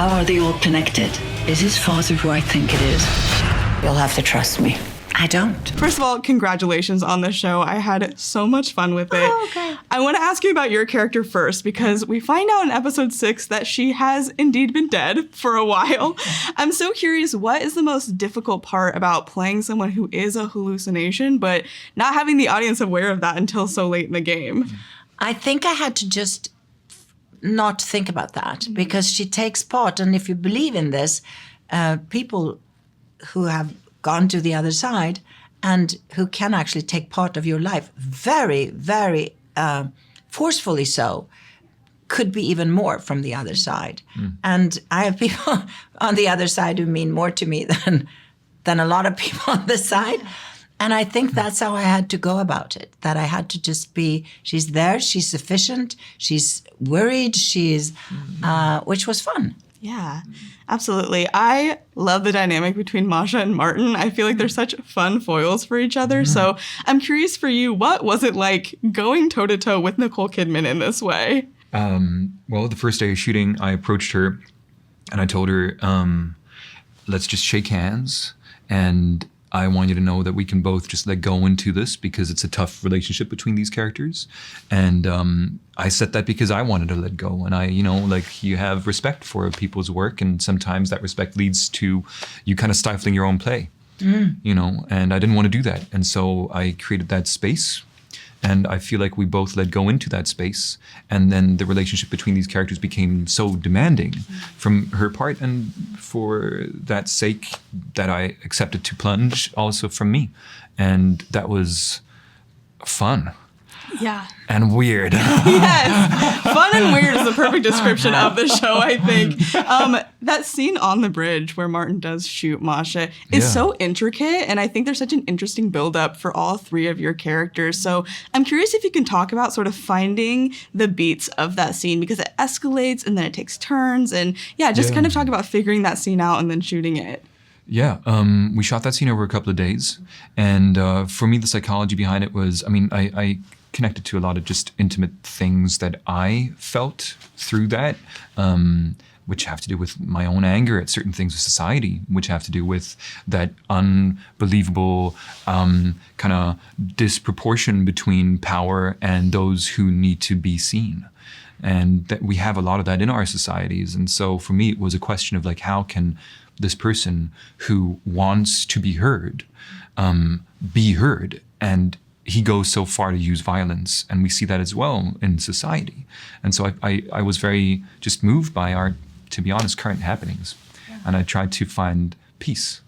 How are they all connected? Is his father who I think it is? You'll have to trust me. I don't. First of all, congratulations on the show. I had so much fun with it. Oh, okay. I want to ask you about your character first, because we find out in episode 6 that she has indeed been dead for a while. I'm so curious, what is the most difficult part about playing someone who is a hallucination, but not having the audience aware of that until so late in the game? I think I had to just not think about that, because she takes part. And if you believe in this, people who have gone to the other side and who can actually take part of your life very, very forcefully so, could be even more from the other side. And I have people on the other side who mean more to me than a lot of people on this side. And I think that's how I had to go about it, that I had to just be, she's there, she's sufficient, she's worried, which was fun. Yeah, absolutely. I love the dynamic between Masha and Martin. I feel like they're such fun foils for each other. So I'm curious for you, what was it like going toe-to-toe with Nicole Kidman in this way? Well, the first day of shooting, I approached her and I told her, let's just shake hands. And I want you to know that we can both just let go into this, because it's a tough relationship between these characters. And I said that because I wanted to let go. And you have respect for people's work. And sometimes that respect leads to you kind of stifling your own play, and I didn't want to do that. And so I created that space. And I feel like we both let go into that space. And then the relationship between these characters became so demanding from her part. And for that sake, that I accepted to plunge also from me. And that was fun. Yeah. And weird. Yes. Fun and weird is the perfect description of the show, I think. That scene on the bridge where Martin does shoot Masha is so intricate, and I think there's such an interesting build-up for all three of your characters. So I'm curious if you can talk about sort of finding the beats of that scene, because it escalates and then it takes turns, and kind of talk about figuring that scene out and then shooting it. Yeah, we shot that scene over a couple of days. And for me, the psychology behind it was, I connected to a lot of just intimate things that I felt through that, which have to do with my own anger at certain things of society, which have to do with that unbelievable kind of disproportion between power and those who need to be seen. And that we have a lot of that in our societies. And so for me, it was a question of like, how can this person who wants to be heard, be heard? And he goes so far to use violence, and we see that as well in society. And so I was very just moved by our, to be honest, current happenings. Yeah. And I tried to find peace.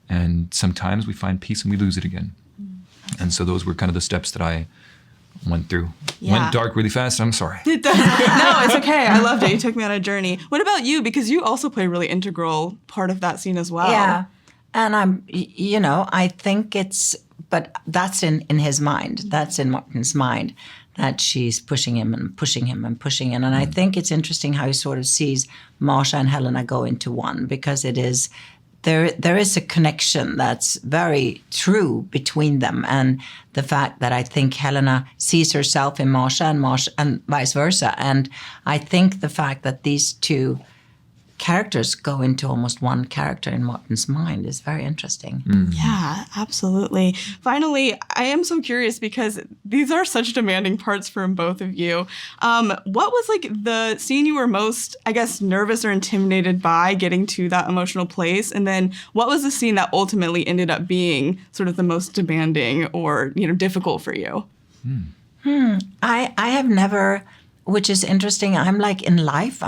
And sometimes we find peace and we lose it again. And so those were kind of the steps that I went through. Went dark really fast. I'm sorry. It does. No, it's okay. I loved it. You took me on a journey. What about you? Because you also play a really integral part of that scene as well. Yeah. And I think but that's in his mind. That's in Martin's mind, that she's pushing him and pushing him and pushing him. And I think it's interesting how he sort of sees Masha and Helena go into one, because it is, there is a connection that's very true between them. And the fact that I think Helena sees herself in Masha and vice versa. And I think the fact that these two characters go into almost one character in Martin's mind is very interesting. Yeah, absolutely. Finally, I am so curious, because these are such demanding parts from both of you. What was like the scene you were most, I guess, nervous or intimidated by getting to that emotional place? And then what was the scene that ultimately ended up being sort of the most demanding or, difficult for you? I have never, which is interesting. I'm like in life,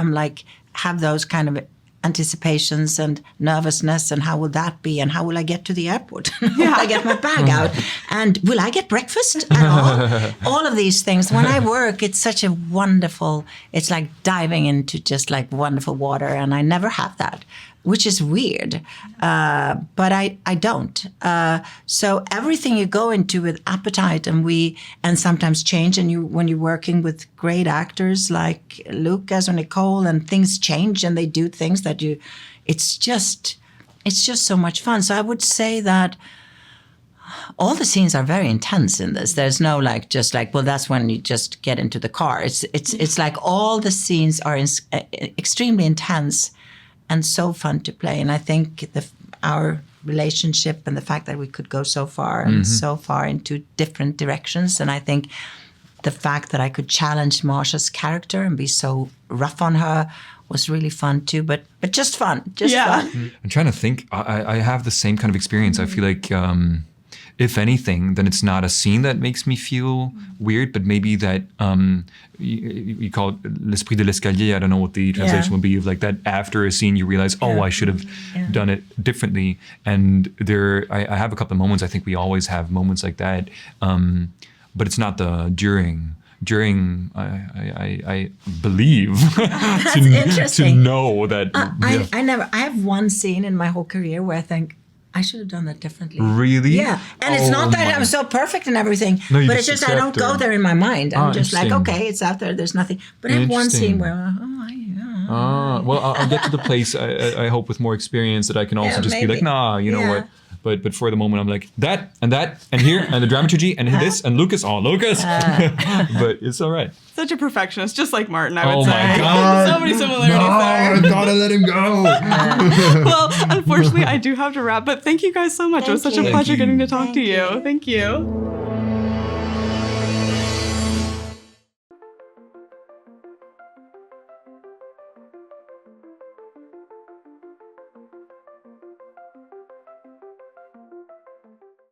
have those kind of anticipations and nervousness, and how will that be, and how will I get to the airport? Will I get my bag out? And will I get breakfast at all? All of these things. When I work, it's such a wonderful, it's like diving into just like wonderful water, and I never have that, which is weird, but I don't. So everything you go into with appetite, and sometimes change, and when you're working with great actors like Lucas or Nicole, and things change and they do things that it's just so much fun. So I would say that all the scenes are very intense in this. There's no well, that's when you just get into the car. It's like all the scenes are extremely intense. and so fun to play. And I think our relationship and the fact that we could go so far and so far into different directions, and I think the fact that I could challenge Masha's character and be so rough on her was really fun too, but just fun, fun. I'm trying to think. I have the same kind of experience. I feel like, if anything, then it's not a scene that makes me feel weird, but maybe that you call it l'esprit de l'escalier. I don't know what the translation would be, of like that after a scene you realize, oh, I should have done it differently. And I have a couple of moments. I think we always have moments like that, but it's not the during. During, I believe to know that. I have one scene in my whole career where I think I should have done that differently. Really? Yeah. And it's not that I'm so perfect and everything, No, you but just it's just I don't go there in my mind. I'm just like, interesting. okay, it's out there. There's nothing. But I have one scene where, Well, I'll get to the place, I hope, with more experience that I can also just be like, nah, you know what? But for the moment, I'm like, that, and here, and the dramaturgy, and this, and Lucas. But it's all right. Such a perfectionist, just like Martin, I would Oh say. my God. So many similarities there. I gotta let him go. Well, unfortunately, I do have to wrap, but thank you guys so much. It was such a you. pleasure Thank you. getting to talk to you. Thank you.